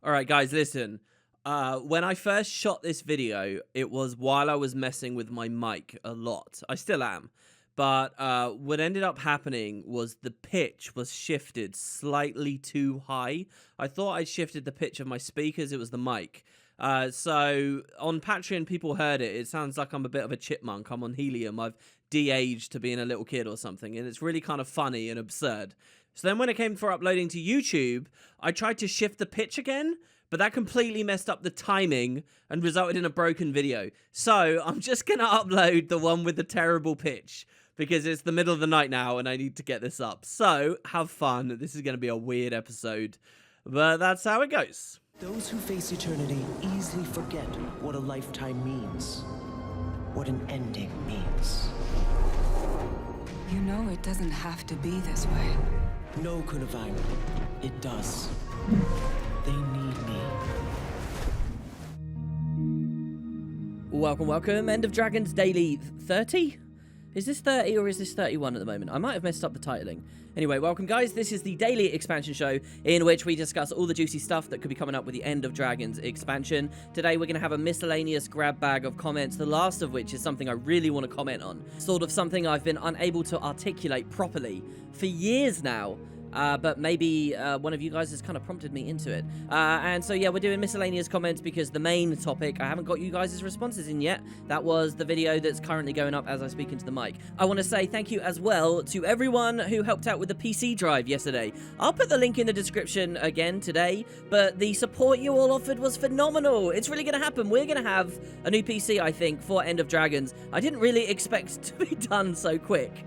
Alright guys, listen. When I first shot this video, it was while I was messing with my mic a lot. I still am. But what ended up happening was the pitch was shifted slightly too high. I thought I'd shifted the pitch of my speakers, it was the mic. So on Patreon, people heard it. It sounds like I'm a bit of a chipmunk. I'm on helium. I've de-aged to being a little kid or something. And it's really kind of funny and absurd. So then when it came for uploading to YouTube, I tried to shift the pitch again, but that completely messed up the timing and resulted in a broken video. So I'm just going to upload the one with the terrible pitch because it's the middle of the night now and I need to get this up. So have fun. This is going to be a weird episode, but that's how it goes. Those who face eternity easily forget what a lifetime means, what an ending means. You know it doesn't have to be this way. No, Kunavang, it does. They need me. Welcome. End of Dragons Daily 30? Is this 30 or is this 31 at the moment? I might have messed up the titling. Anyway, welcome guys. This is the daily expansion show in which we discuss all the juicy stuff that could be coming up with the End of Dragons expansion. Today we're going to have a miscellaneous grab bag of comments, the last of which is something I really want to comment on. Sort of something I've been unable to articulate properly for years now. But maybe one of you guys has kind of prompted me into it. And so, yeah, we're doing miscellaneous comments because the main topic, I haven't got you guys' responses in yet. That was the video that's currently going up as I speak into the mic. I want to say thank you as well to everyone who helped out with the PC drive yesterday. I'll put the link in the description again today, but the support you all offered was phenomenal. It's really going to happen. We're going to have a new PC, I think, for End of Dragons. I didn't really expect it to be done so quick.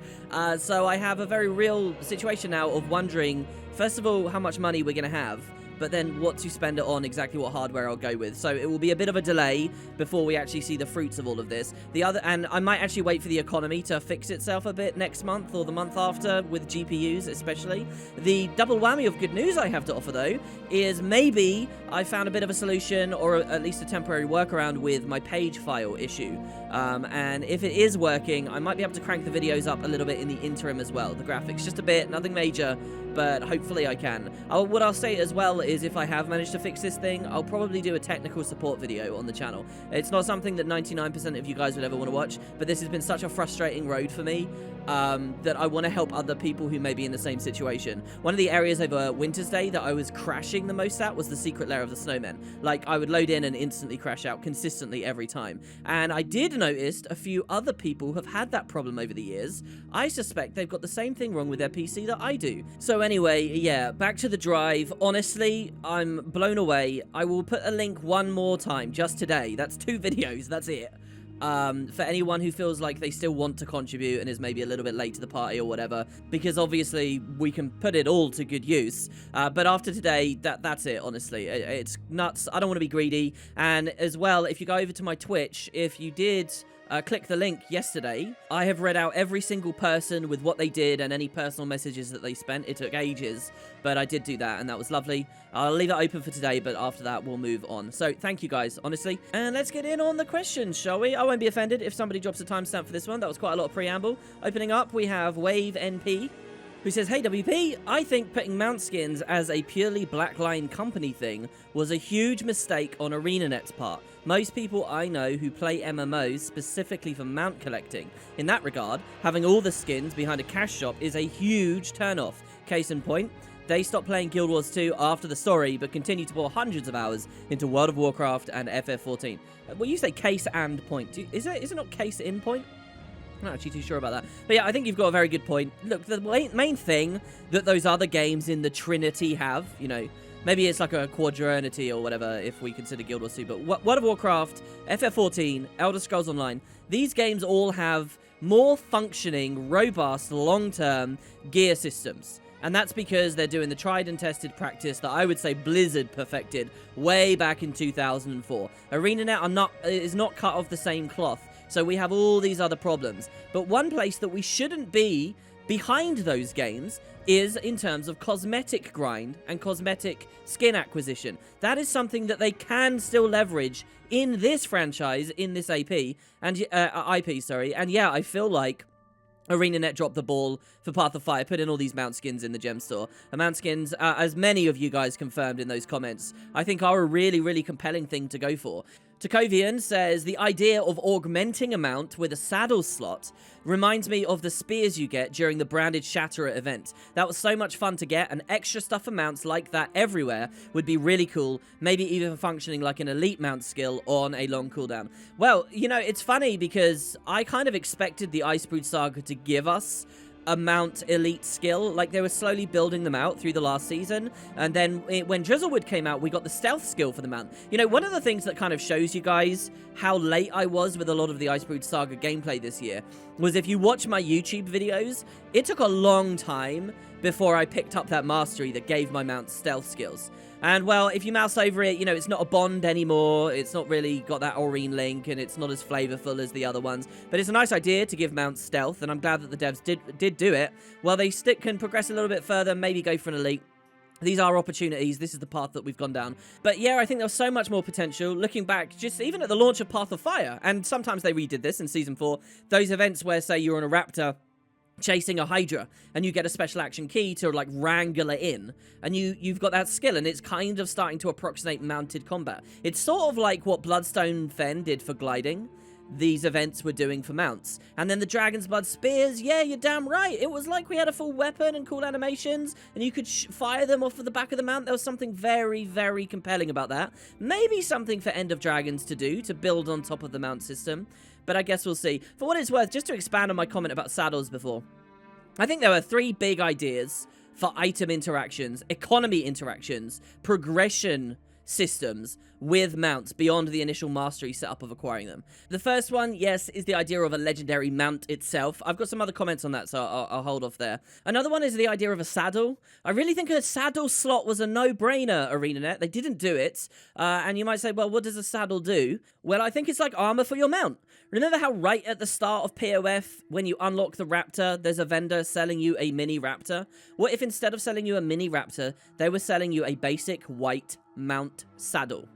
So I have a very real situation now of wondering, first of all, how much money we're going to have, but then what to spend it on, exactly what hardware I'll go with. So it will be a bit of a delay before we actually see the fruits of all of this. And I might actually wait for the economy to fix itself a bit next month or the month after with GPUs especially. The double whammy of good news I have to offer though is maybe I found a bit of a solution or at least a temporary workaround with my page file issue. And if it is working, I might be able to crank the videos up a little bit in the interim as well. The graphics just a bit, nothing major, but hopefully I can. What I'll say as well is if I have managed to fix this thing, I'll probably do a technical support video on the channel. It's not something that 99% of you guys would ever want to watch, but this has been such a frustrating road for me that I want to help other people who may be in the same situation. One of the areas over Winter's Day that I was crashing the most at was the secret lair of the snowmen. Like, I would load in and instantly crash out consistently every time. And I did notice a few other people have had that problem over the years. I suspect they've got the same thing wrong with their PC that I do. So anyway, yeah, back to the drive. Honestly, I'm blown away. I will put a link one more time, just today. That's 2 videos, that's it. For anyone who feels like they still want to contribute and is maybe a little bit late to the party or whatever, because obviously we can put it all to good use, but after today, that's it, honestly. It's nuts. I don't want to be greedy. And as well, if you go over to my Twitch, if you did click the link yesterday, I have read out every single person with what they did and any personal messages that they spent. It took ages, but I did do that, and that was lovely. I'll leave it open for today, but after that, we'll move on. So thank you guys, honestly. And let's get in on the questions, shall we? I won't be offended if somebody drops a timestamp for this one. That was quite a lot of preamble. Opening up, we have Wave NP, who says, "Hey WP, I think putting mount skins as a purely Blackline company thing was a huge mistake on ArenaNet's part. Most people I know who play MMOs specifically for mount collecting. In that regard, having all the skins behind a cash shop is a huge turnoff. Case in point, they stopped playing Guild Wars 2 after the story, but continue to pour hundreds of hours into World of Warcraft and FF14. Well, you say case and point. Is it not case in point? I'm not actually too sure about that. But yeah, I think you've got a very good point. Look, the main thing that those other games in the Trinity have, you know, maybe it's like a quadrinity or whatever if we consider Guild Wars 2, but World of Warcraft, FF14, Elder Scrolls Online, these games all have more functioning, robust, long-term gear systems. And that's because they're doing the tried and tested practice that I would say Blizzard perfected way back in 2004. ArenaNet is not cut off the same cloth. So we have all these other problems. But one place that we shouldn't be behind those games is in terms of cosmetic grind and cosmetic skin acquisition. That is something that they can still leverage in this franchise, in this IP, and IP, sorry. And yeah, I feel like ArenaNet dropped the ball for Path of Fire, put in all these mount skins in the gem store. And mount skins, as many of you guys confirmed in those comments, I think are a really, really compelling thing to go for. Takovian says, the idea of augmenting a mount with a saddle slot reminds me of the spears you get during the branded Shatterer event. That was so much fun to get, and extra stuff for mounts like that everywhere would be really cool, maybe even functioning like an elite mount skill on a long cooldown. Well, you know, it's funny because I kind of expected the Icebrood Saga to give us a mount elite skill. Like, they were slowly building them out through the last season, and then when Drizzlewood came out, we got the stealth skill for the mount. You know, one of the things that kind of shows you guys how late I was with a lot of the Icebrood Saga gameplay this year was if you watch my YouTube videos, it took a long time before I picked up that mastery that gave my mount stealth skills. And, well, if you mouse over it, you know, it's not a bond anymore, it's not really got that Aurene link, and it's not as flavorful as the other ones, but it's a nice idea to give mounts stealth, and I'm glad that the devs did do it. Well, they can progress a little bit further, maybe go for an elite. These are opportunities. This is the path that we've gone down. But yeah, I think there's so much more potential. Looking back, just even at the launch of Path of Fire, and sometimes they redid this in Season 4, those events where, say, you're on a raptor chasing a Hydra, and you get a special action key to, like, wrangle it in, and you've got that skill, and it's kind of starting to approximate mounted combat. It's sort of like what Bloodstone Fen did for gliding, these events were doing for mounts. And then the Dragon's Blood Spears, yeah, you're damn right. It was like we had a full weapon and cool animations, and you could fire them off of the back of the mount. There was something very, very compelling about that. Maybe something for End of Dragons to do, to build on top of the mount system. But I guess we'll see. For what it's worth, just to expand on my comment about saddles before, I think there were 3 big ideas for item interactions, economy interactions, progression systems with mounts beyond the initial mastery setup of acquiring them. The first one, yes, is the idea of a legendary mount itself. I've got some other comments on that, so I'll hold off there. Another one is the idea of a saddle. I really think a saddle slot was a no-brainer, ArenaNet. They didn't do it, and you might say, well, what does a saddle do? Well, I think it's like armor for your mount. Remember how right at the start of POF, when you unlock the Raptor, there's a vendor selling you a mini Raptor? What if instead of selling you a mini Raptor, they were selling you a basic white mount saddle?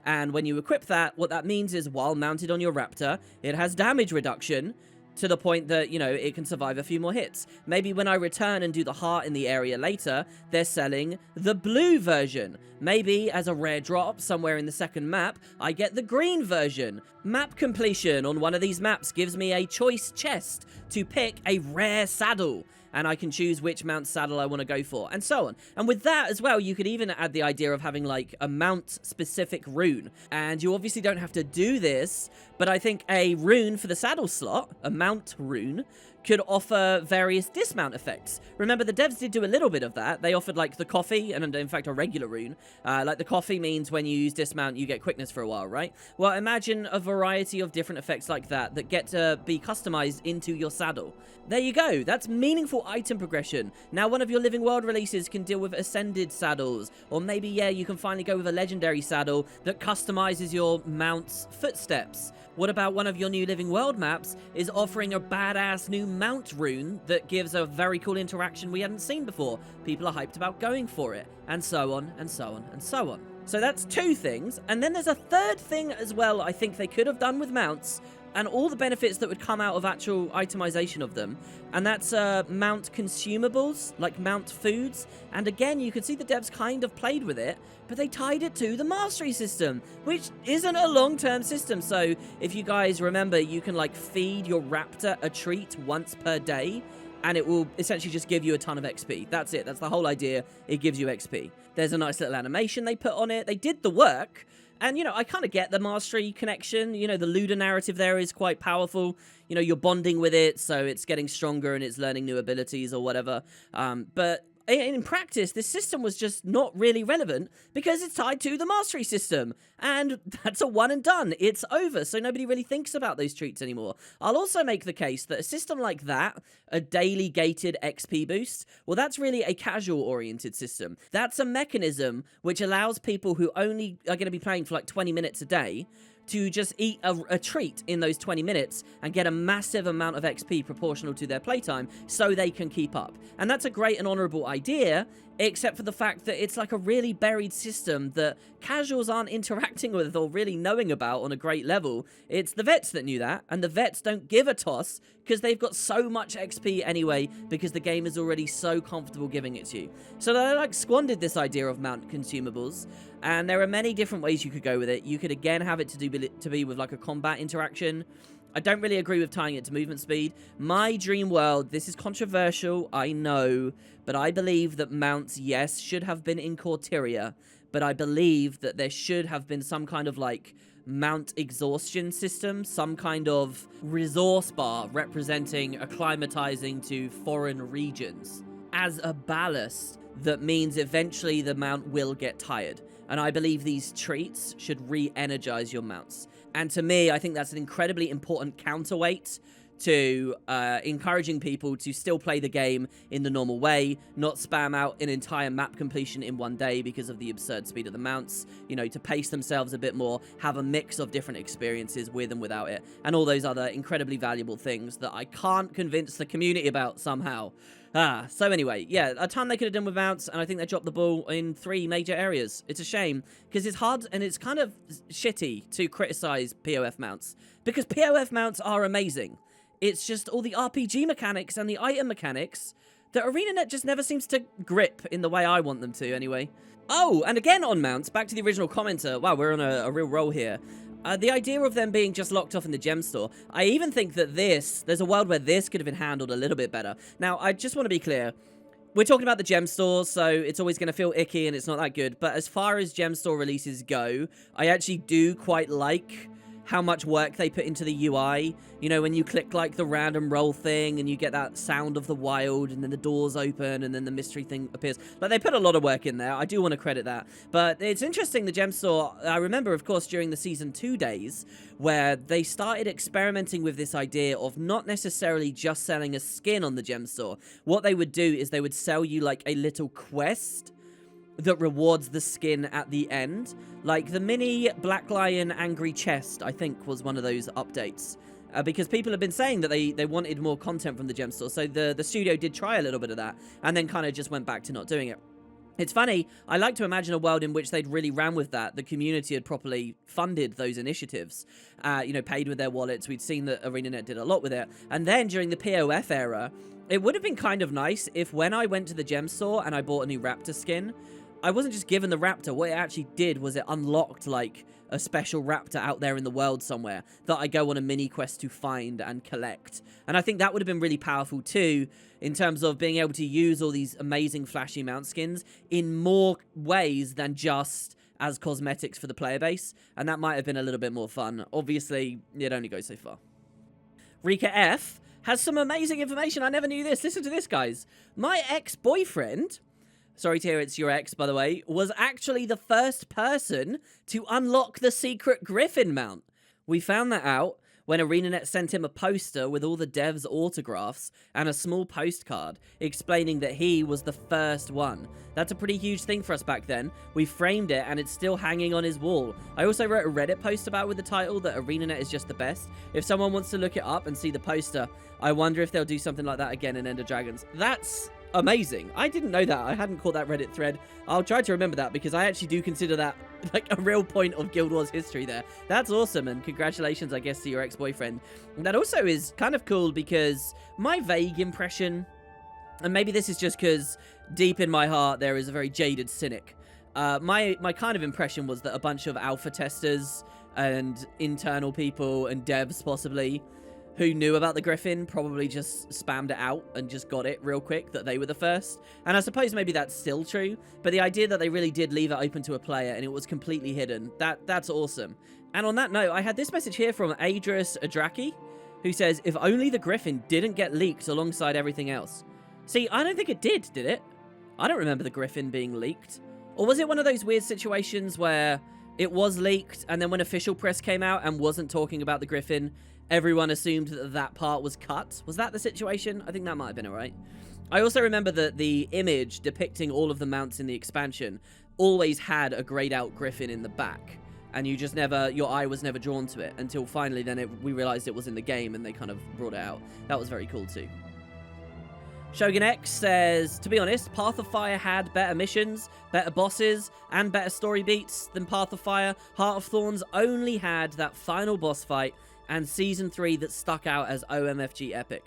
And when you equip that, what that means is while mounted on your Raptor, it has damage reduction to the point that, you know, it can survive a few more hits. Maybe when I return and do the heart in the area later, they're selling the blue version. Maybe as a rare drop somewhere in the second map, I get the green version. Map completion on one of these maps gives me a choice chest to pick a rare saddle, and I can choose which mount saddle I want to go for, and so on. And with that as well, you could even add the idea of having, like, a mount-specific rune. And you obviously don't have to do this, but I think a rune for the saddle slot, a mount rune, could offer various dismount effects. Remember, the devs did do a little bit of that. They offered, like, the coffee, and in fact, a regular rune. Like, the coffee means when you use dismount, you get quickness for a while, right? Well, imagine a variety of different effects like that that get to be customized into your saddle. There you go. That's meaningful item progression. Now, one of your Living World releases can deal with ascended saddles, or maybe, yeah, you can finally go with a legendary saddle that customizes your mount's footsteps. What about one of your new Living World maps is offering a badass new mount rune that gives a very cool interaction we hadn't seen before? People are hyped about going for it, and so on, and so on, and so on. So that's 2 things, and then there's a third thing as well I think they could have done with mounts, and all the benefits that would come out of actual itemization of them. And that's mount consumables, like mount foods. And again, you can see the devs kind of played with it, but they tied it to the mastery system, which isn't a long-term system. So if you guys remember, you can, like, feed your raptor a treat once per day, and it will essentially just give you a ton of XP. That's it. That's the whole idea. It gives you XP. There's a nice little animation they put on it. They did the work. And, you know, I kind of get the mastery connection. You know, the Luda narrative there is quite powerful. You know, you're bonding with it, so it's getting stronger and it's learning new abilities or whatever. But in practice, this system was just not really relevant because it's tied to the mastery system. And that's a one and done. It's over, so nobody really thinks about those treats anymore. I'll also make the case that a system like that, a daily gated XP boost, well, that's really a casual-oriented system. That's a mechanism which allows people who only are going to be playing for like 20 minutes a day to just eat a treat in those 20 minutes and get a massive amount of XP proportional to their playtime so they can keep up. And that's a great and honorable idea. except for the fact that it's like a really buried system that casuals aren't interacting with or really knowing about on a great level. It's the vets that knew that, and the vets don't give a toss because they've got so much XP anyway, because the game is already so comfortable giving it to you. So they like squandered this idea of mount consumables, and there are many different ways you could go with it. You could again have it to be with like a combat interaction. I don't really agree with tying it to movement speed. My dream world, this is controversial, I know, but I believe that mounts, yes, should have been in Corteria, but I believe that there should have been some kind of like mount exhaustion system, some kind of resource bar representing acclimatizing to foreign regions as a ballast that means eventually the mount will get tired. And I believe these treats should re-energize your mounts. And to me, I think that's an incredibly important counterweight to encouraging people to still play the game in the normal way, not spam out an entire map completion in one day because of the absurd speed of the mounts, you know, to pace themselves a bit more, have a mix of different experiences with and without it, and all those other incredibly valuable things that I can't convince the community about somehow. So anyway, yeah, a ton they could have done with mounts, and I think they dropped the ball in 3 major areas. It's a shame, because it's hard, and it's kind of shitty to criticize POF mounts, because POF mounts are amazing. It's just all the RPG mechanics and the item mechanics that ArenaNet just never seems to grip in the way I want them to, anyway. Oh, and again on mounts, back to the original commenter. Wow, we're on a real roll here. The idea of them being just locked off in the gem store, I even think that there's a world where this could have been handled a little bit better. Now, I just want to be clear. We're talking about the gem stores, so it's always going to feel icky and it's not that good. But as far as gem store releases go, I actually do quite like how much work they put into the UI. You know, when you click like the random roll thing and you get that sound of the wild and then the doors open and then the mystery thing appears. Like, they put a lot of work in there. I do want to credit that. But it's interesting, the gem store, I remember, of course, during the Season 2 days, where they started experimenting with this idea of not necessarily just selling a skin on the gem store. What they would do is they would sell you like a little quest that rewards the skin at the end. Like the mini Black Lion Angry Chest, I think, was one of those updates. Because people have been saying that they wanted more content from the gem store. So the studio did try a little bit of that and then kind of just went back to not doing it. It's funny, I like to imagine a world in which they'd really ran with that. The community had properly funded those initiatives, you know, paid with their wallets. We'd seen that ArenaNet did a lot with it. And then during the POF era, it would have been kind of nice if when I went to the gem store and I bought a new Raptor skin, I wasn't just given the Raptor. What it actually did was it unlocked, like, a special Raptor out there in the world somewhere that I go on a mini quest to find and collect. And I think that would have been really powerful too, in terms of being able to use all these amazing flashy mount skins in more ways than just as cosmetics for the player base. And that might have been a little bit more fun. Obviously, it only goes so far. Rika F has some amazing information. I never knew this. Listen to this, guys. My ex-boyfriend, sorry to hear it's your ex, by the way, was actually the first person to unlock the secret Griffin mount. We found that out when ArenaNet sent him a poster with all the devs' autographs and a small postcard explaining that he was the first one. That's a pretty huge thing for us back then. We framed it and it's still hanging on his wall. I also wrote a Reddit post about it with the title that ArenaNet is just the best. If someone wants to look it up and see the poster, I wonder if they'll do something like that again in Ender Dragons. That's amazing. I didn't know that. I hadn't caught that Reddit thread. I'll try to remember that because I actually do consider that like a real point of Guild Wars history there. That's awesome, and congratulations, I guess, to your ex-boyfriend. That also is kind of cool because my vague impression, and maybe this is just because deep in my heart there is a very jaded cynic. My kind of impression was that a bunch of alpha testers and internal people and devs possibly who knew about the Griffin probably just spammed it out and just got it real quick, that they were the first. And I suppose maybe that's still true, but the idea that they really did leave it open to a player and it was completely hidden, that's awesome. And on that note, I had this message here from Adris Adraki, who says, if only the Griffin didn't get leaked alongside everything else. See, I don't think it did it? I don't remember the Griffin being leaked. Or was it one of those weird situations where it was leaked, and then when official press came out and wasn't talking about the Griffin, everyone assumed that that part was cut? Was that the situation? I think that might have been alright. I also remember that the image depicting all of the mounts in the expansion always had a grayed out Griffin in the back. And you just never, your eye was never drawn to it until finally then we realized it was in the game and they kind of brought it out. That was very cool too. Shogun X says, to be honest, Path of Fire had better missions, better bosses, and better story beats than Path of Fire. Heart of Thorns only had that final boss fight and Season 3 that stuck out as OMFG epic.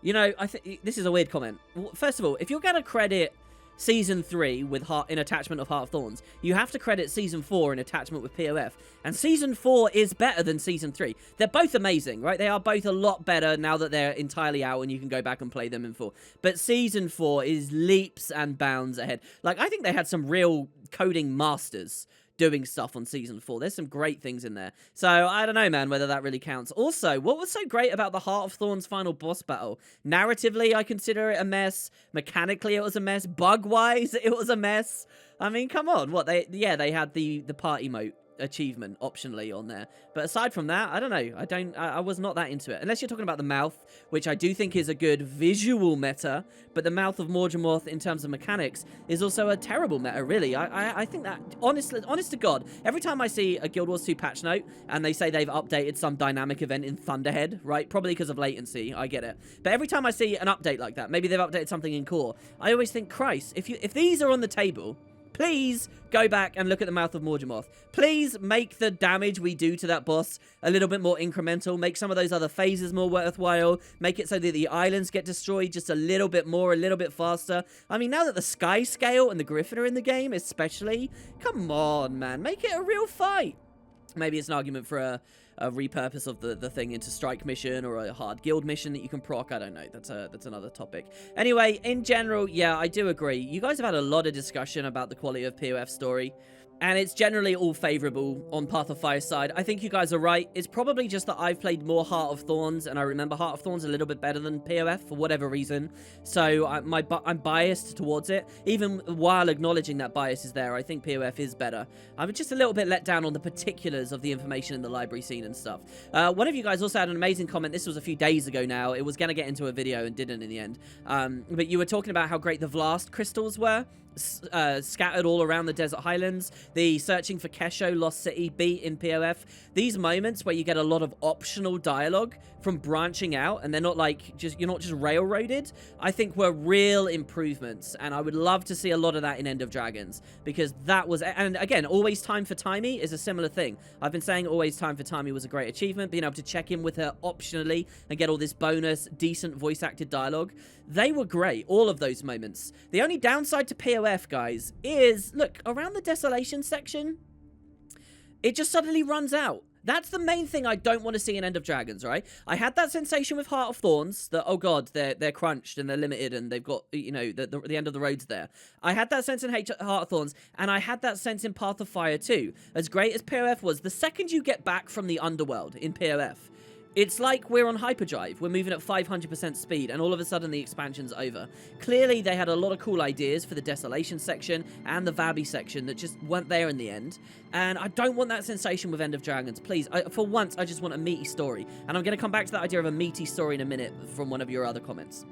You know, I think this is a weird comment. First of all, if you're going to credit Season 3 with in attachment of Heart of Thorns, you have to credit Season 4 in attachment with POF. And Season 4 is better than Season 3. They're both amazing, right? They are both a lot better now that they're entirely out and you can go back and play them in full. But Season 4 is leaps and bounds ahead. Like, I think they had some real coding masters doing stuff on Season 4. There's some great things in there. So, I don't know, man, whether that really counts. Also, what was so great about the Heart of Thorns final boss battle? Narratively, I consider it a mess. Mechanically, it was a mess. Bug-wise, it was a mess. I mean, come on. What? They had the party mode achievement optionally on there, but aside from that, I don't know. I was not that into it, unless you're talking about the mouth, which I do think is a good visual meta, but the mouth of Morgemoth in terms of mechanics is also a terrible meta, really. I think that, honest to God, every time I see a Guild Wars 2 patch note and they say they've updated some dynamic event in Thunderhead, right, probably because of latency, I get it, but every time I see an update like that, maybe they've updated something in core, I always think, Christ, if these are on the table, please go back and look at the mouth of Morgemoth. Please make the damage we do to that boss a little bit more incremental. Make some of those other phases more worthwhile. Make it so that the islands get destroyed just a little bit more, a little bit faster. I mean, now that the Sky Scale and the Griffin are in the game, especially, come on, man. Make it a real fight. Maybe it's an argument for a repurpose of the thing into strike mission or a hard guild mission that you can proc. I don't know. That's another topic. Anyway, in general, yeah, I do agree. You guys have had a lot of discussion about the quality of POF story, and it's generally all favorable on Path of Fire's side. I think you guys are right. It's probably just that I've played more Heart of Thorns, and I remember Heart of Thorns a little bit better than POF for whatever reason. So I'm biased towards it. Even while acknowledging that bias is there, I think POF is better. I'm just a little bit let down on the particulars of the information in the library scene and stuff. One of you guys also had an amazing comment. This was a few days ago now. It was going to get into a video and didn't in the end. But you were talking about how great the Vlast crystals were. Scattered all around the desert highlands, the searching for Kesho Lost City beat in POF, these moments where you get a lot of optional dialogue from branching out and they're not like you're not just railroaded, I think were real improvements, and I would love to see a lot of that in End of Dragons, because that was, and again, Always Time for Timey is a similar thing. I've been saying Always Time for Timey was a great achievement, being able to check in with her optionally and get all this bonus decent voice acted dialogue. They were great, all of those moments. The only downside to POF, guys, is, look, around the Desolation section, it just suddenly runs out. That's the main thing I don't want to see in End of Dragons, right? I had that sensation with Heart of Thorns, that, oh god, they're crunched and they're limited and they've got, you know, the end of the road's there. I had that sense in Heart of Thorns, and I had that sense in Path of Fire too. As great as POF was, the second you get back from the underworld in POF, it's like we're on hyperdrive. We're moving at 500% speed, and all of a sudden the expansion's over. Clearly, they had a lot of cool ideas for the Desolation section and the Vabi section that just weren't there in the end. And I don't want that sensation with End of Dragons. Please, for once, I just want a meaty story. And I'm going to come back to that idea of a meaty story in a minute from one of your other comments.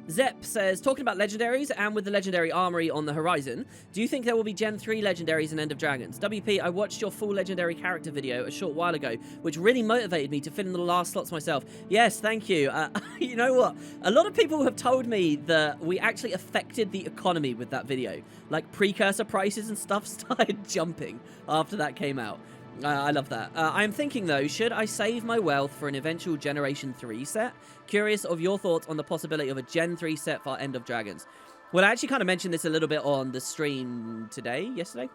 Zep says, talking about legendaries and with the legendary armory on the horizon, do you think there will be Gen 3 legendaries in End of Dragons? WP, I watched your full legendary character video a short while ago, which really motivated me to fill in the last slots myself. Yes, thank you. You know what? A lot of people have told me that we actually affected the economy with that video. Like, precursor prices and stuff started jumping after that came out. I love that. I'm thinking, though, should I save my wealth for an eventual Generation 3 set? Curious of your thoughts on the possibility of a Gen 3 set for End of Dragons. Well, I actually kind of mentioned this a little bit on the stream yesterday.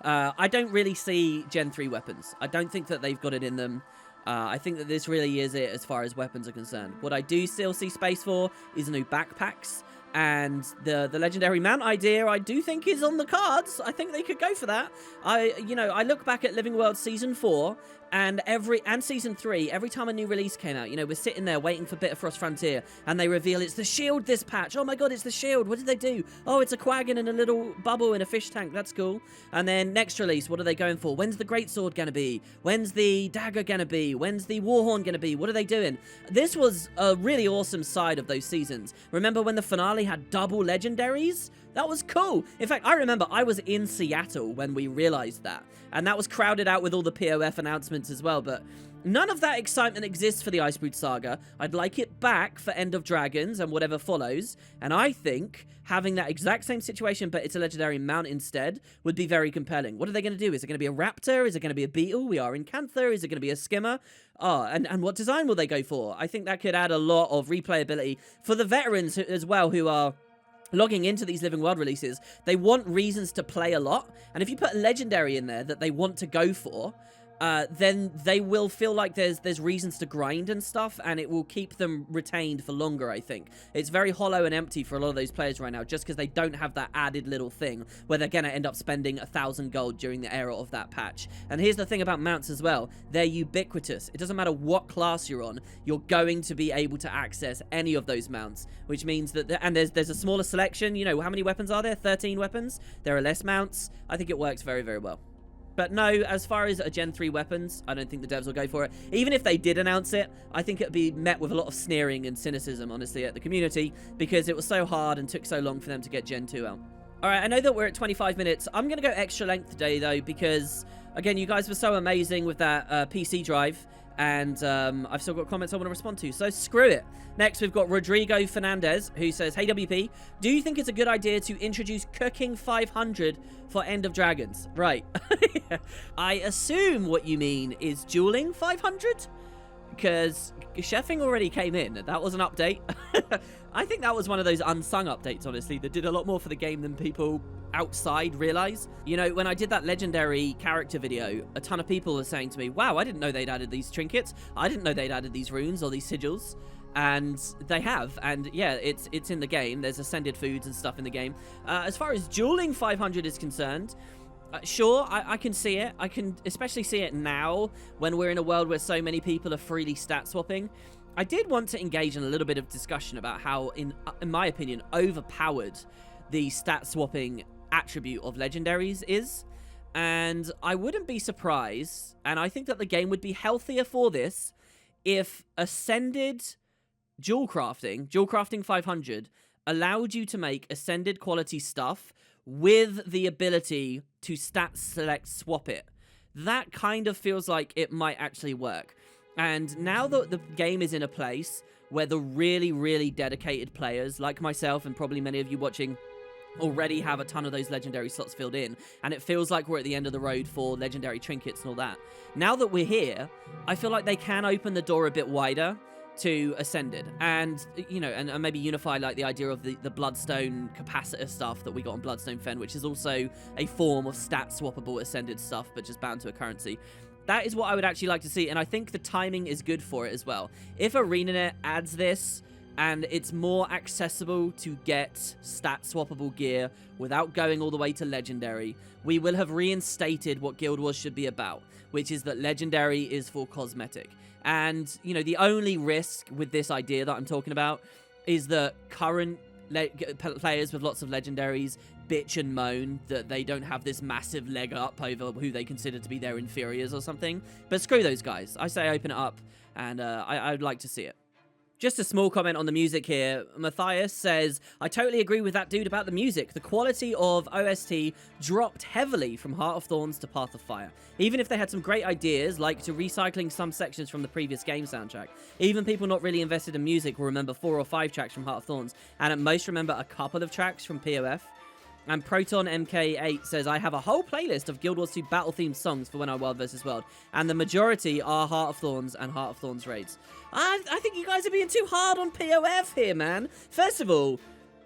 I don't really see Gen 3 weapons. I don't think that they've got it in them. I think that this really is it as far as weapons are concerned. What I do still see space for is new backpacks. And the legendary mount idea, I do think, is on the cards. I think they could go for that. I look back at Living World Season 4 and Season 3, every time a new release came out, you know, we're sitting there waiting for Bitterfrost Frontier, and they reveal it's the shield this patch. Oh my god, it's the shield. What did they do? Oh, it's a quaggin and a little bubble in a fish tank. That's cool. And then next release, what are they going for? When's the greatsword gonna be? When's the dagger gonna be? When's the warhorn gonna be? What are they doing? This was a really awesome side of those seasons. Remember when the finale had double legendaries? That was cool. In fact, I remember I was in Seattle when we realized that, and that was crowded out with all the POF announcements as well, but none of that excitement exists for the Icebrood Saga. I'd like it back for End of Dragons and whatever follows, and I think having that exact same situation, but it's a legendary mount instead, would be very compelling. What are they going to do? Is it going to be a raptor? Is it going to be a beetle? We are in Canther. Is it going to be a skimmer? Oh, and what design will they go for? I think that could add a lot of replayability for the veterans as well who are logging into these Living World releases. They want reasons to play a lot, and if you put a legendary in there that they want to go for, then they will feel like there's reasons to grind and stuff, and it will keep them retained for longer, I think. It's very hollow and empty for a lot of those players right now, just because they don't have that added little thing where they're going to end up spending 1,000 gold during the era of that patch. And here's the thing about mounts as well. They're ubiquitous. It doesn't matter what class you're on, you're going to be able to access any of those mounts, which means that, and there's a smaller selection. You know, how many weapons are there? 13 weapons? There are less mounts. I think it works very, very well. But no, as far as a Gen 3 weapons, I don't think the devs will go for it. Even if they did announce it, I think it would be met with a lot of sneering and cynicism, honestly, at the community, because it was so hard and took so long for them to get Gen 2 out. Alright, I know that we're at 25 minutes. I'm going to go extra length today, though, because, again, you guys were so amazing with that PC drive, and I've still got comments I want to respond to, so screw it. Next, we've got Rodrigo Fernandez, who says, "Hey, WP, do you think it's a good idea to introduce Cooking 500 for End of Dragons?" Right. I assume what you mean is Dueling 500? Because chefing already came in. That was an update. I think that was one of those unsung updates, honestly, that did a lot more for the game than people outside realize. You know, when I did that legendary character video, a ton of people were saying to me, wow, I didn't know they'd added these trinkets. I didn't know they'd added these runes or these sigils. And they have, and yeah, it's in the game. There's ascended foods and stuff in the game. As far as Dueling 500 is concerned, sure, I can see it. I can especially see it now when we're in a world where so many people are freely stat swapping. I did want to engage in a little bit of discussion about how, in my opinion, overpowered the stat swapping attribute of legendaries is. And I wouldn't be surprised, and I think that the game would be healthier for this, if Ascended Jewel Crafting 500, allowed you to make Ascended quality stuff with the ability to stat select swap it. That kind of feels like it might actually work. And now that the game is in a place where the really, really dedicated players, like myself and probably many of you watching, already have a ton of those legendary slots filled in, and it feels like we're at the end of the road for legendary trinkets and all that. Now that we're here, I feel like they can open the door a bit wider to Ascended, and you know, and maybe unify like the idea of the Bloodstone capacitor stuff that we got on Bloodstone Fen, which is also a form of stat swappable Ascended stuff, but just bound to a currency. That is what I would actually like to see, and I think the timing is good for it as well. If ArenaNet adds this, and it's more accessible to get stat swappable gear without going all the way to Legendary, we will have reinstated what Guild Wars should be about, which is that Legendary is for cosmetic. And, you know, the only risk with this idea that I'm talking about is that current players with lots of legendaries bitch and moan that they don't have this massive leg up over who they consider to be their inferiors or something. But screw those guys. I say open it up, and I'd like to see it. Just a small comment on the music here. Matthias says, "I totally agree with that dude about the music. The quality of OST dropped heavily from Heart of Thorns to Path of Fire. Even if they had some great ideas, like to recycling some sections from the previous game soundtrack. Even people not really invested in music will remember 4 or 5 tracks from Heart of Thorns, and at most remember a couple of tracks from POF. And Proton MK8 says, "I have a whole playlist of Guild Wars 2 battle-themed songs for when I Wild vs. World, and the majority are Heart of Thorns and Heart of Thorns raids." I think you guys are being too hard on POF here, man. First of all,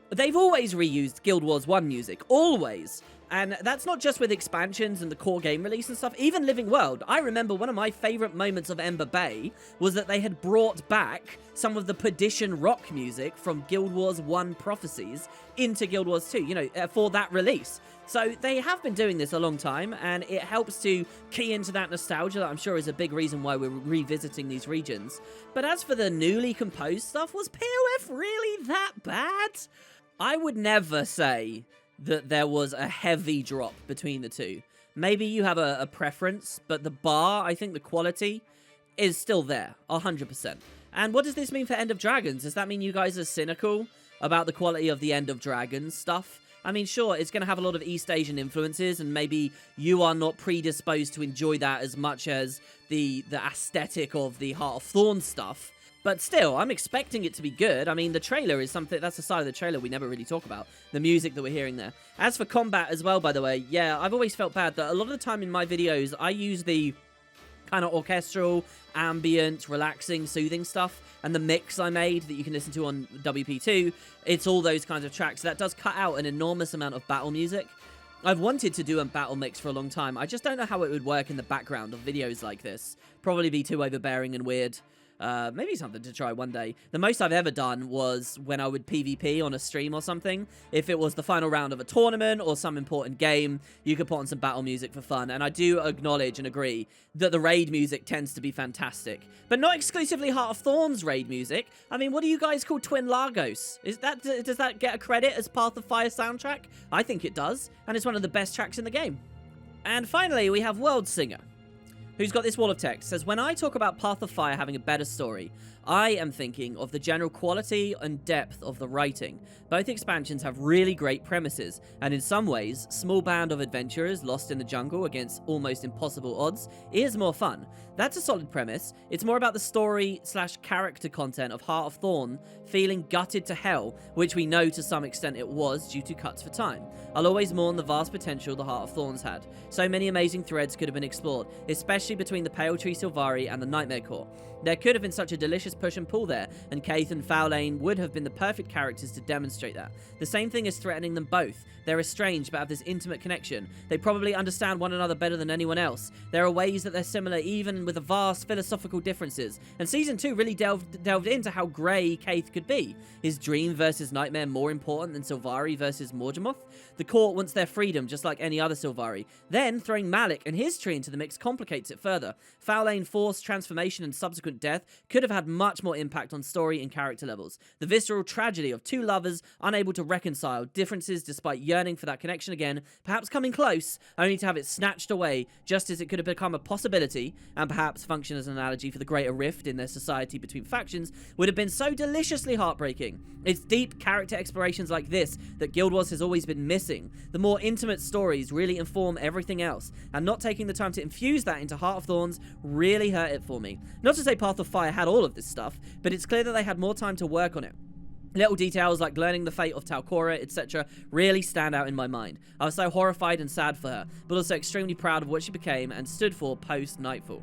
they've always reused Guild Wars 1 music. Always. And that's not just with expansions and the core game release and stuff. Even Living World. I remember one of my favorite moments of Ember Bay was that they had brought back some of the Perdition rock music from Guild Wars 1 Prophecies into Guild Wars 2, you know, for that release. So they have been doing this a long time, and it helps to key into that nostalgia that I'm sure is a big reason why we're revisiting these regions. But as for the newly composed stuff, was POF really that bad? I would never say that there was a heavy drop between the two. Maybe you have a preference, but the bar, I think the quality, is still there, 100%. And what does this mean for End of Dragons? Does that mean you guys are cynical about the quality of the End of Dragons stuff? I mean, sure, it's going to have a lot of East Asian influences, and maybe you are not predisposed to enjoy that as much as the aesthetic of the Heart of Thorn stuff. But still, I'm expecting it to be good. I mean, the trailer is something, that's the side of the trailer we never really talk about. The music that we're hearing there. As for combat as well, by the way, yeah, I've always felt bad that a lot of the time in my videos, I use the kind of orchestral, ambient, relaxing, soothing stuff. And the mix I made that you can listen to on WP2, it's all those kinds of tracks. That does cut out an enormous amount of battle music. I've wanted to do a battle mix for a long time. I just don't know how it would work in the background of videos like this. Probably be too overbearing and weird. Maybe something to try one day. The most I've ever done was when I would PvP on a stream or something. If it was the final round of a tournament or some important game, you could put on some battle music for fun. And I do acknowledge and agree that the raid music tends to be fantastic. But not exclusively Heart of Thorn's raid music. I mean, what do you guys call Twin Lagos? Does that get a credit as Path of Fire soundtrack? I think it does. And it's one of the best tracks in the game. And finally, we have World Singer, who's got this wall of text. Says, when I talk about Path of Fire having a better story, I am thinking of the general quality and depth of the writing. Both expansions have really great premises, and in some ways, small band of adventurers lost in the jungle against almost impossible odds is more fun. That's a solid premise. It's more about the story/character content of Heart of Thorn feeling gutted to hell, which we know to some extent it was due to cuts for time. I'll always mourn the vast potential the Heart of Thorns had. So many amazing threads could have been explored, especially between the Pale Tree Sylvari and the Nightmare Core. There could have been such a delicious push and pull there, and Kaith and Fowlane would have been the perfect characters to demonstrate that. The same thing is threatening them both. They're estranged but have this intimate connection. They probably understand one another better than anyone else. There are ways that they're similar even with the vast philosophical differences. And Season 2 really delved into how grey Kaith could be. Is Dream versus Nightmare more important than Sylvari versus Morgemoth? The court wants their freedom just like any other Sylvari. Then throwing Malik and his tree into the mix complicates it further. Fowlane forced transformation and subsequent death could have had much more impact on story and character levels. The visceral tragedy of two lovers unable to reconcile differences despite yearning for that connection again, perhaps coming close, only to have it snatched away just as it could have become a possibility, and perhaps function as an analogy for the greater rift in their society between factions, would have been so deliciously heartbreaking. It's deep character explorations like this that Guild Wars has always been missing. The more intimate stories really inform everything else, and not taking the time to infuse that into Heart of Thorns really hurt it for me. Not to say Path of Fire had all of this stuff, but it's clear that they had more time to work on it. Little details like learning the fate of Talcora, etc. really stand out in my mind. I was so horrified and sad for her, but also extremely proud of what she became and stood for post-Nightfall.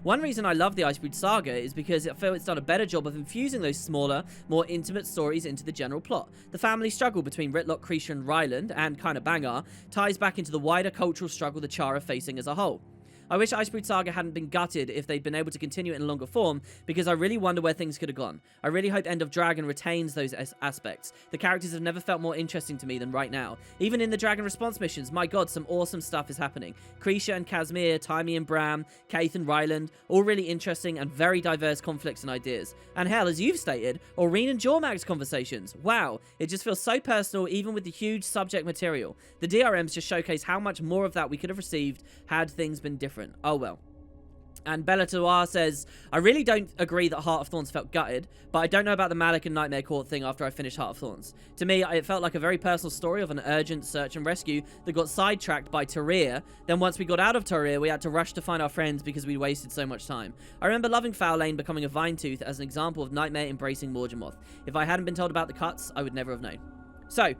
One reason I love the Icebrood Saga is because I feel it's done a better job of infusing those smaller, more intimate stories into the general plot. The family struggle between Ritlock, Krisha and Ryland, and kinda Bangar, ties back into the wider cultural struggle the Char are facing as a whole. I wish Icebrood Saga hadn't been gutted if they'd been able to continue it in longer form, because I really wonder where things could have gone. I really hope End of Dragon retains those aspects. The characters have never felt more interesting to me than right now. Even in the Dragon response missions, my god, some awesome stuff is happening. Krisha and Casimir, Taimi and Bram, Kaith and Ryland, all really interesting and very diverse conflicts and ideas. And hell, as you've stated, Aurene and Jormag's conversations. Wow, it just feels so personal even with the huge subject material. The DRMs just showcase how much more of that we could have received had things been different. Oh well. And Bellatoire says, I really don't agree that Heart of Thorns felt gutted, but I don't know about the Malik and Nightmare Court thing after I finished Heart of Thorns. To me, it felt like a very personal story of an urgent search and rescue that got sidetracked by Tyria. Then once we got out of Tyria, we had to rush to find our friends because we wasted so much time. I remember loving Fowlane becoming a Vinetooth as an example of Nightmare embracing Morgemoth. If I hadn't been told about the cuts, I would never have known. So,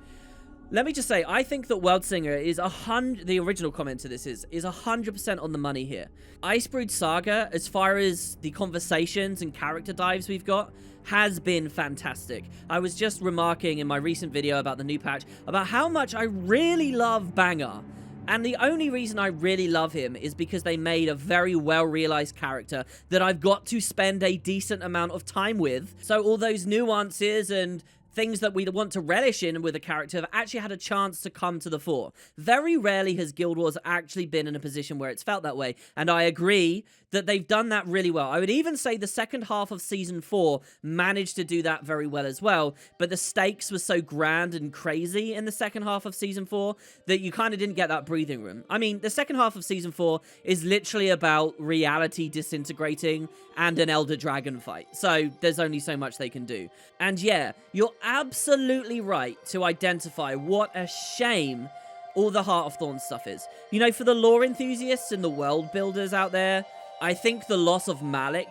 let me just say, I think that World Singer is the original comment to this is 100% on the money here. Icebrood Saga, as far as the conversations and character dives we've got, has been fantastic. I was just remarking in my recent video about the new patch about how much I really love Bangar. And the only reason I really love him is because they made a very well-realized character that I've got to spend a decent amount of time with. So all those nuances and things that we want to relish in with a character have actually had a chance to come to the fore. Very rarely has Guild Wars actually been in a position where it's felt that way, and I agree that they've done that really well. I would even say the second half of Season 4 managed to do that very well as well, but the stakes were so grand and crazy in the second half of Season 4 that you kind of didn't get that breathing room. I mean, the second half of Season 4 is literally about reality disintegrating and an Elder Dragon fight, so there's only so much they can do. And yeah, you're absolutely right to identify what a shame all the Heart of Thorns stuff is. You know, for the lore enthusiasts and the world builders out there, I think the loss of Malik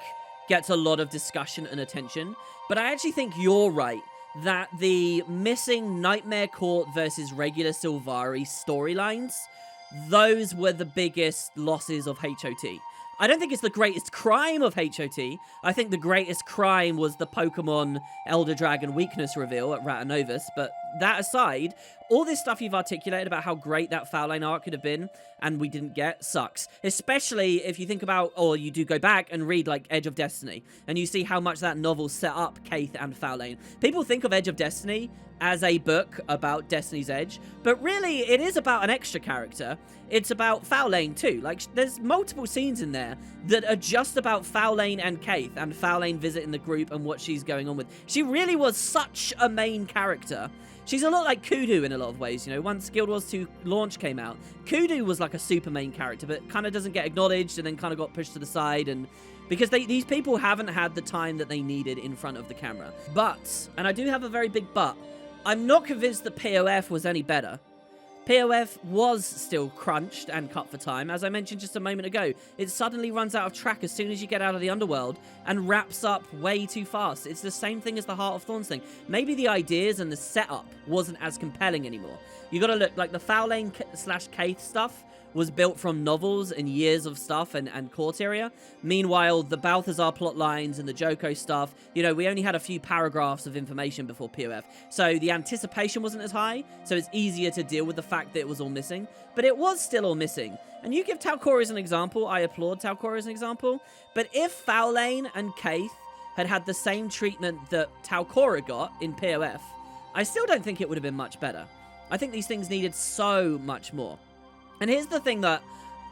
gets a lot of discussion and attention. But I actually think you're right that the missing Nightmare Court versus regular Sylvari storylines, those were the biggest losses of HOT. I don't think it's the greatest crime of HOT. I think the greatest crime was the Pokemon Elder Dragon weakness reveal at Ratanovus. But that aside, all this stuff you've articulated about how great that Foul Lane arc could have been and we didn't get sucks. Especially if you think about, or you do go back and read like Edge of Destiny and you see how much that novel set up Kaith and Foul Lane. People think of Edge of Destiny as a book about Destiny's Edge, but really it is about an extra character. It's about Foul Lane too. Like, there's multiple scenes in there that are just about Foul Lane and Kaith and Foul Lane visiting the group and what she's going on with. She really was such a main character. She's a lot like Kudu in a lot of ways, you know. Once Guild Wars 2 launch came out, Kudu was like a super main character, but kind of doesn't get acknowledged and then kind of got pushed to the side, and because these people haven't had the time that they needed in front of the camera. But, and I do have a very big but, I'm not convinced that POF was any better. POF was still crunched and cut for time. As I mentioned just a moment ago, it suddenly runs out of track as soon as you get out of the underworld and wraps up way too fast. It's the same thing as the Heart of Thorns thing. Maybe the ideas and the setup wasn't as compelling anymore. You gotta look, like the Foul Lane / Kaith stuff was built from novels and years of stuff and court area. Meanwhile, the Balthazar plot lines and the Joko stuff, you know, we only had a few paragraphs of information before POF. So the anticipation wasn't as high, so it's easier to deal with the fact that it was all missing. But it was still all missing. And you give Talcori as an example, I applaud Talcori as an example. But if Foul Lane and Kaith had the same treatment that Talcori got in POF, I still don't think it would have been much better. I think these things needed so much more. And here's the thing that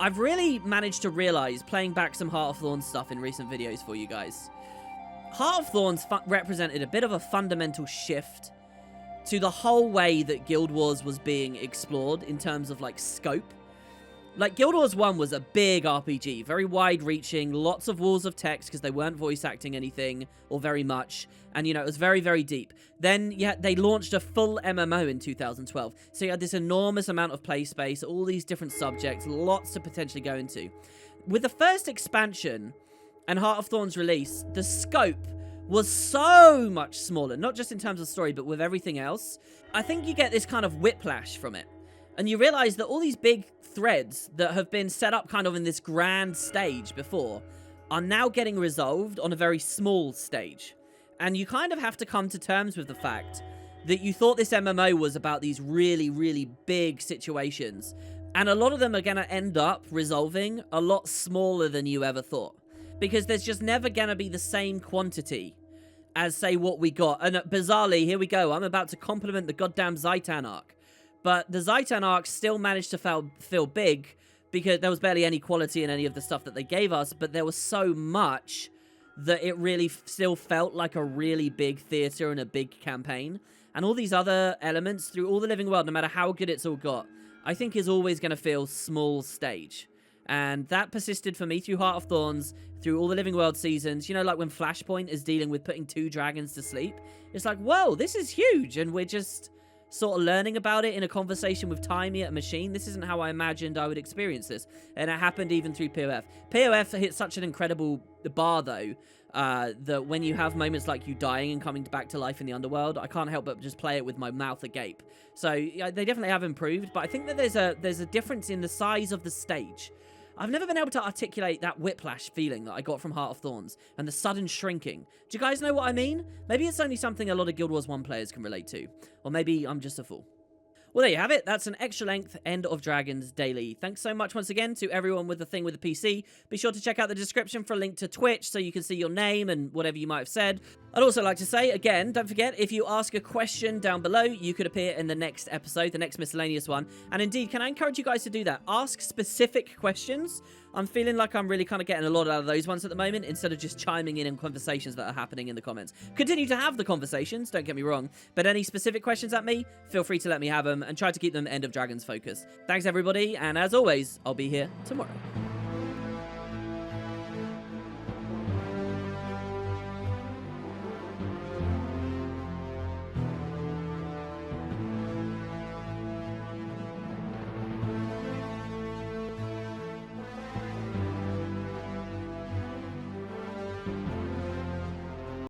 I've really managed to realize playing back some Heart of Thorns stuff in recent videos for you guys. Heart of Thorns represented a bit of a fundamental shift to the whole way that Guild Wars was being explored in terms of like scope. Like, Guild Wars 1 was a big RPG, very wide-reaching, lots of walls of text because they weren't voice acting anything or very much, and, you know, it was very, very deep. Then, yeah, they launched a full MMO in 2012, so you had this enormous amount of play space, all these different subjects, lots to potentially go into. With the first expansion and Heart of Thorns release, the scope was so much smaller, not just in terms of story, but with everything else. I think you get this kind of whiplash from it. And you realize that all these big threads that have been set up kind of in this grand stage before are now getting resolved on a very small stage. And you kind of have to come to terms with the fact that you thought this MMO was about these really, really big situations. And a lot of them are going to end up resolving a lot smaller than you ever thought. Because there's just never going to be the same quantity as, say, what we got. And bizarrely, here we go. I'm about to compliment the goddamn Zaitan arc. But the Zaitan arc still managed to feel big because there was barely any quality in any of the stuff that they gave us, but there was so much that it really still felt like a really big theater and a big campaign. And all these other elements through all the living world, no matter how good it's all got, I think is always going to feel small stage. And that persisted for me through Heart of Thorns, through all the Living World seasons. You know, like when Flashpoint is dealing with putting 2 dragons to sleep. It's like, whoa, this is huge, and we're just sort of learning about it in a conversation with Timey at a machine. This isn't how I imagined I would experience this. And it happened even through POF. POF hit such an incredible bar, though, that when you have moments like you dying and coming back to life in the underworld, I can't help but just play it with my mouth agape. So yeah, they definitely have improved, but I think that there's a difference in the size of the stage. I've never been able to articulate that whiplash feeling that I got from Heart of Thorns and the sudden shrinking. Do you guys know what I mean? Maybe it's only something a lot of Guild Wars 1 players can relate to. Or maybe I'm just a fool. Well, there you have it. That's an extra length End of Dragons daily. Thanks so much once again to everyone with the thing with the PC. Be sure to check out the description for a link to Twitch so you can see your name and whatever you might have said. I'd also like to say, again, don't forget, if you ask a question down below, you could appear in the next episode, the next miscellaneous one. And indeed, can I encourage you guys to do that? Ask specific questions. I'm feeling like I'm really kind of getting a lot out of those ones at the moment, instead of just chiming in conversations that are happening in the comments. Continue to have the conversations, don't get me wrong, but any specific questions at me, feel free to let me have them, and try to keep them End of Dragons focused. Thanks, everybody, and as always, I'll be here tomorrow.